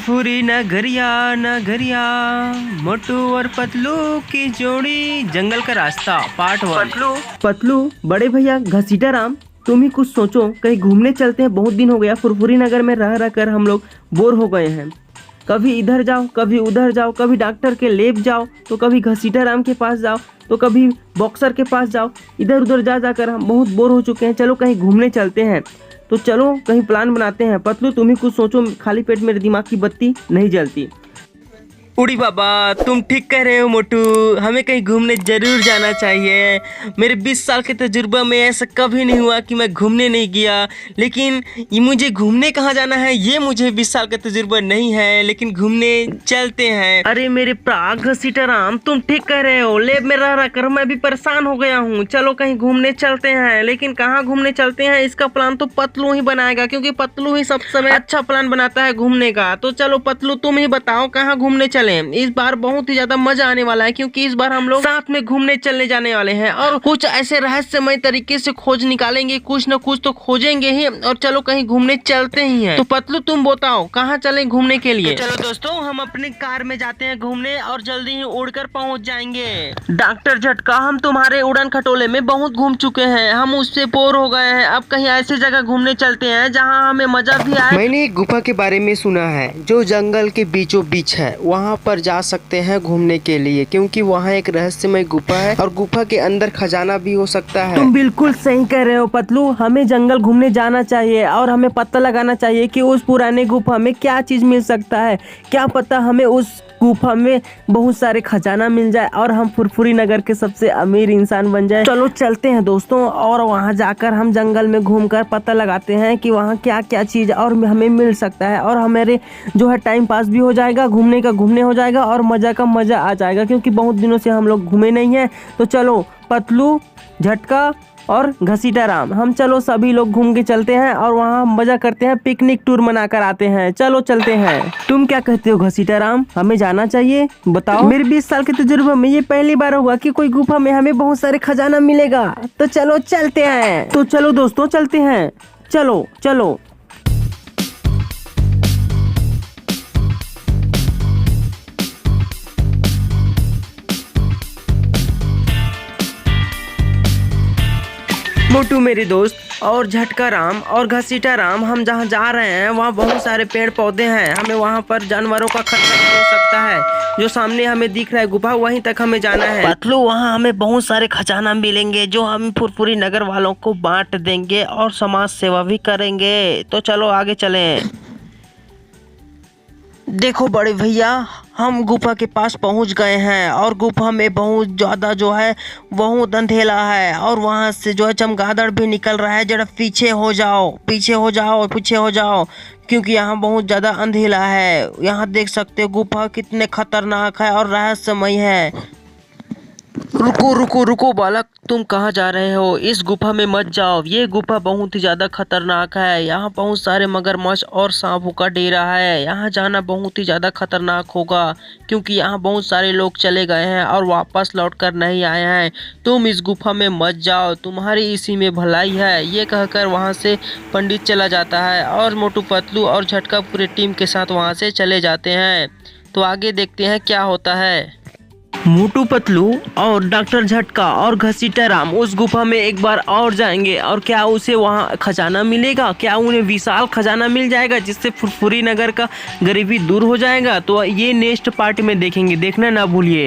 फुरफुरी नगरिया नगरिया, मोटू और पतलू की जोड़ी, जंगल का रास्ता पार्ट 1। पतलू बड़े भैया घसीटा राम, तुम ही कुछ सोचो, कहीं घूमने चलते हैं। बहुत दिन हो गया फुरफुरी नगर में रह रह कर हम लोग बोर हो गए हैं। कभी इधर जाओ, कभी उधर जाओ, कभी डॉक्टर के लेप जाओ, तो कभी घसीटा राम के पास जाओ, तो कभी बॉक्सर के पास जाओ। इधर उधर जा जाकर हम बहुत बोर हो चुके हैं। चलो कहीं घूमने चलते हैं। तो चलो कहीं प्लान बनाते हैं। पतलू तुम ही कुछ सोचो, खाली पेट मेरे दिमाग की बत्ती नहीं जलती। उड़ी बाबा, तुम ठीक कह रहे हो मोटू, हमें कहीं घूमने जरूर जाना चाहिए। मेरे 20 साल के तजुर्बा में ऐसा कभी नहीं हुआ कि मैं घूमने नहीं गया। लेकिन ये मुझे घूमने कहाँ जाना है ये मुझे 20 साल का तजुर्बा नहीं है, लेकिन घूमने चलते हैं। अरे मेरे प्राग घसीटाराम, तुम ठीक कह रहे हो। लेब में रह रह कर मैं भी परेशान हो गया हूँ। चलो कहीं घूमने चलते हैं, लेकिन कहाँ घूमने चलते हैं इसका प्लान तो पतलू ही बनाएगा, क्योंकि पतलू ही सब समय अच्छा प्लान बनाता है घूमने का। तो चलो पतलू तुम ही बताओ कहाँ घूमने चले। इस बार बहुत ही ज्यादा मजा आने वाला है, क्योंकि इस बार हम लोग साथ में घूमने चलने जाने वाले हैं और कुछ ऐसे रहस्यमय तरीके से खोज निकालेंगे, कुछ न कुछ तो खोजेंगे ही। और चलो कहीं घूमने चलते ही हैं। तो पतलू तुम बताओ कहाँ चले घूमने के लिए। तो चलो दोस्तों, हम अपनी कार में जाते हैं घूमने और जल्दी ही उड़कर पहुंच जाएंगे। डॉक्टर झटका, हम तुम्हारे उड़न खटोले में बहुत घूम चुके हैं, हम उससे बोर हो गए हैं। अब कहीं ऐसी जगह घूमने चलते हैं जहाँ हमें मजा भी आए। मैंने एक गुफा के बारे में सुना है जो जंगल के बीचों बीच है। वहाँ पर जा सकते हैं घूमने के लिए, क्योंकि वहाँ एक रहस्यमय गुफा है और गुफा के अंदर खजाना भी हो सकता है। तुम बिल्कुल सही कह रहे हो पतलू, हमें जंगल घूमने जाना चाहिए और हमें पता लगाना चाहिए कि उस पुराने गुफा में क्या चीज मिल सकता है। क्या पता हमें उस गुफा में बहुत सारे खजाना मिल जाए और हम फुरफुरी नगर के सबसे अमीर इंसान बन जाए। चलो चलते हैं दोस्तों, और वहाँ जाकर हम जंगल में घूमकर पता लगाते हैं कि वहाँ क्या क्या चीज और हमें मिल सकता है। और हमारे जो है टाइम पास भी हो जाएगा, घूमने का घूमने हो जाएगा और मजा का मजा आ जाएगा, क्योंकि बहुत दिनों से हम लोग घूमे नहीं हैं। तो चलो पतलू, झटका और घसीटाराम, हम चलो सभी लोग घूम के चलते हैं और वहाँ मजा करते हैं, पिकनिक टूर मनाकर आते हैं। चलो चलते हैं। तुम क्या कहते हो घसीटाराम, हमें जाना चाहिए? बताओ। मेरे 20 साल के तजुर्बे में ये पहली बार हुआ कि कोई गुफा में हमें बहुत सारे खजाना मिलेगा। तो चलो चलते हैं। तो चलो दोस्तों चलते हैं, चलो चलो। मोटू मेरे दोस्त और झटका राम और घसीटा राम, हम जहाँ जा रहे हैं वहाँ बहुत सारे पेड़ पौधे हैं। हमें वहाँ पर जानवरों का खतरा भी हो सकता है। जो सामने हमें दिख रहा है गुफा, वहीं तक हमें जाना है। पतलू, वहाँ हमें बहुत सारे खजाना मिलेंगे जो हम फुरफुरी नगर वालों को बांट देंगे और समाज सेवा भी करेंगे। तो चलो आगे चलें। देखो बड़े भैया, हम गुफा के पास पहुंच गए हैं और गुफा में बहुत ज़्यादा जो है बहुत अंधेरा है और वहां से जो है चमगादड़ भी निकल रहा है। जरा पीछे हो जाओ, पीछे हो जाओ, पीछे हो जाओ, क्योंकि यहाँ बहुत ज़्यादा अंधेरा है। यहाँ देख सकते हो गुफा कितने खतरनाक है और रहस्यमय है। रुको रुको रुको बालक, तुम कहाँ जा रहे हो? इस गुफा में मत जाओ, ये गुफा बहुत ही ज्यादा खतरनाक है। यहाँ बहुत सारे मगरमच्छ और सांपों का डेरा है। यहाँ जाना बहुत ही ज्यादा खतरनाक होगा, क्योंकि यहाँ बहुत सारे लोग चले गए हैं और वापस लौट कर नहीं आए हैं। तुम इस गुफा में मत जाओ, तुम्हारी इसी में भलाई है। ये कहकर वहाँ से पंडित चला जाता है और मोटू, पतलू और झटका पूरे टीम के साथ वहाँ से चले जाते हैं। तो आगे देखते हैं क्या होता है। मोटू, पतलू और डॉक्टर झटका और घसीटाराम उस गुफा में एक बार और जाएंगे, और क्या उसे वहाँ खजाना मिलेगा? क्या उन्हें विशाल खजाना मिल जाएगा जिससे फुरफुरी नगर का गरीबी दूर हो जाएगा? तो ये नेक्स्ट पार्ट में देखेंगे, देखना ना भूलिए।